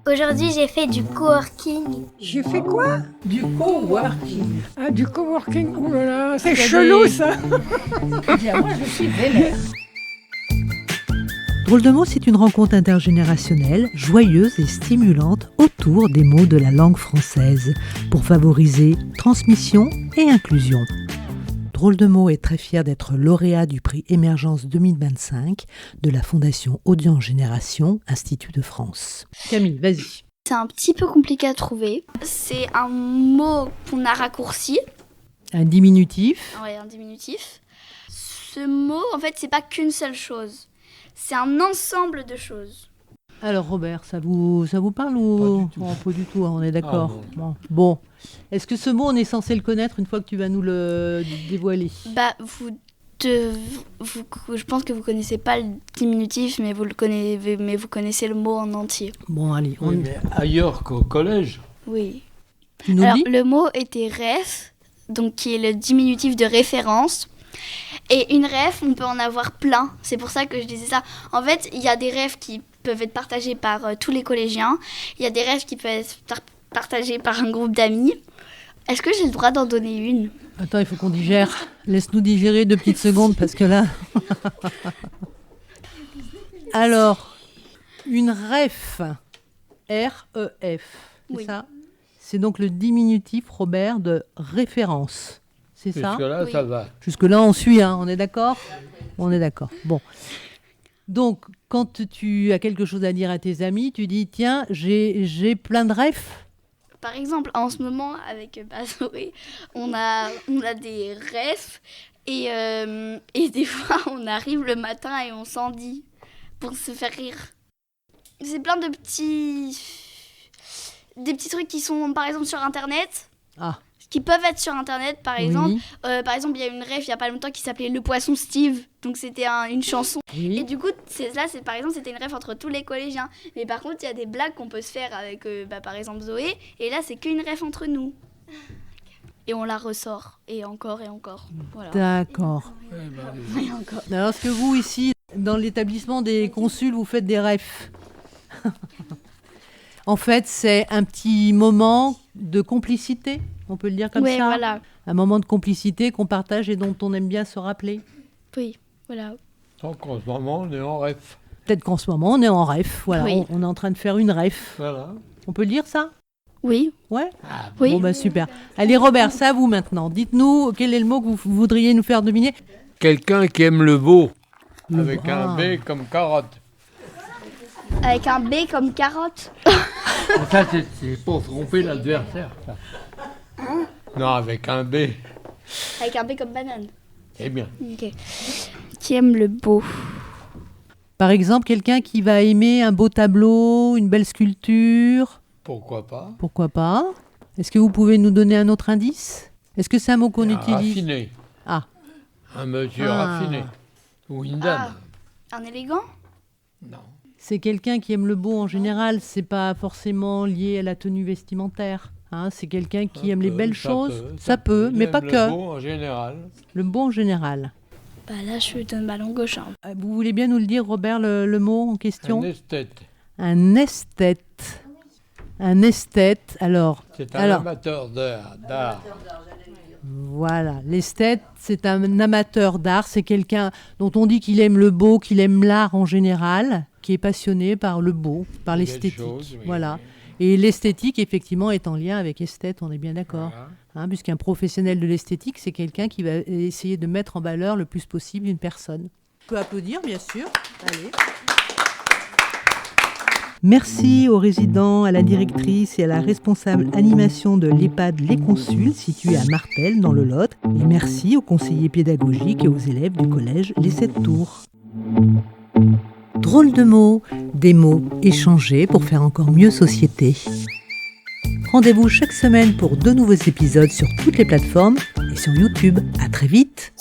Aujourd'hui, j'ai fait du coworking. J'ai fait quoi? Du coworking. Ah, du coworking. Oh là là, c'est chelou ça. Eh bien, moi, je suis vénère. Drôle de mots, c'est une rencontre intergénérationnelle, joyeuse et stimulante autour des mots de la langue française pour favoriser transmission et inclusion. Drôle de mots est très fier d'être lauréat du prix Émergence 2025 de la Fondation Audience Génération, Institut de France. Camille, vas-y. C'est un petit peu compliqué à trouver. C'est un mot qu'on a raccourci. Un diminutif. Ouais, un diminutif. Ce mot, en fait, c'est pas qu'une seule chose. C'est un ensemble de choses. Alors Robert, ça vous parle ou pas du tout, hein, on est d'accord. Ah, Bon. Est-ce que ce mot, on est censé le connaître une fois que tu vas nous le dévoiler? Je pense que vous connaissez pas le diminutif, mais vous connaissez le mot en entier. Bon, allez. Oui, mais ailleurs qu'au collège. Oui. Tu nous Alors, dis le mot était ref, donc qui est le diminutif de référence. Et une ref, on peut en avoir plein. C'est pour ça que je disais ça. En fait, il y a des refs qui peuvent être partagés par tous les collégiens. Il y a des refs qui peuvent être partagés par un groupe d'amis. Est-ce que j'ai le droit d'en donner une? Attends, il faut qu'on digère. Laisse-nous digérer 2 petites secondes parce que là... Alors, une ref, R-E-F, c'est Oui. ça? C'est donc le diminutif, Robert, de référence. C'est ça? Jusque-là, Oui. ça va. Jusque-là, on suit, hein, on est d'accord? On est d'accord. Bon. Donc, quand tu as quelque chose à dire à tes amis, tu dis, tiens, j'ai plein de refs. Par exemple, en ce moment, avec Zoé, on a des refs et des fois, on arrive le matin et on s'en dit pour se faire rire. C'est plein de des petits trucs qui sont, par exemple, sur Internet. Ah. Qui peuvent être sur Internet, par Oui. exemple. Par exemple, il y a une ref il n'y a pas longtemps qui s'appelait Le Poisson Steve. Donc, c'était une chanson. Oui. Et du coup, par exemple, c'était une ref entre tous les collégiens. Mais par contre, il y a des blagues qu'on peut se faire avec, par exemple, Zoé. Et là, c'est qu'une ref entre nous. Et on la ressort. Et encore et encore. Voilà. D'accord. Et encore. Alors, est-ce que vous, ici, dans l'établissement des consuls, vous faites des refs? En fait, c'est un petit moment de complicité, on peut le dire comme Ouais, ça. voilà. Un moment de complicité qu'on partage et dont on aime bien se rappeler. Oui, voilà. Donc en ce moment, on est en ref. Peut-être qu'en ce moment, on est en ref. Voilà, Oui. on est en train de faire une ref. Voilà. On peut le dire ça? Oui, Ouais. oui. Bon, bah super. Allez, Robert, c'est à vous maintenant. Dites-nous quel est le mot que vous voudriez nous faire deviner. Quelqu'un qui aime le beau, Le avec beau. un B comme carotte. Avec un B comme carotte. Ça, c'est pour tromper l'adversaire. ça. Non, avec un B. Avec un B comme banane. Eh bien. Ok. Qui aime le beau. Par exemple, quelqu'un qui va aimer un beau tableau, une belle sculpture. Pourquoi pas? Pourquoi pas? Est-ce que vous pouvez nous donner un autre indice? Est-ce que c'est un mot qu'on Un utilise? raffiné. Ah. Un monsieur Ah. raffiné. Ou une dame. Un élégant. Non. C'est quelqu'un qui aime le beau en général, c'est pas forcément lié à la tenue vestimentaire. Hein, c'est quelqu'un qui Ça aime les peut, belles ça choses. peut, Ça peut, Il mais aime pas le que. beau en général. Le beau en général. Bah là, je donne ma langue gauche. Hein. Vous voulez bien nous le dire, Robert, le mot en question? Un esthète. Un esthète. Un esthète, alors. C'est un Alors. amateur d'art. Voilà, l'esthète, c'est un amateur d'art, c'est quelqu'un dont on dit qu'il aime le beau, qu'il aime l'art en général, qui est passionné par le beau, par Belles l'esthétique. choses, oui, Voilà. oui. Et l'esthétique, effectivement, est en lien avec esthète, on est bien d'accord. Voilà. Hein, puisqu'un professionnel de l'esthétique, c'est quelqu'un qui va essayer de mettre en valeur le plus possible une personne. On peut applaudir, bien sûr. Allez. Merci aux résidents, à la directrice et à la responsable animation de l'EHPAD Les Consuls, situé à Martel, dans le Lot. Et merci aux conseillers pédagogiques et aux élèves du collège Les 7 Tours. Drôle de mots, des mots échangés pour faire encore mieux société. Rendez-vous chaque semaine pour 2 nouveaux épisodes sur toutes les plateformes et sur YouTube. À très vite!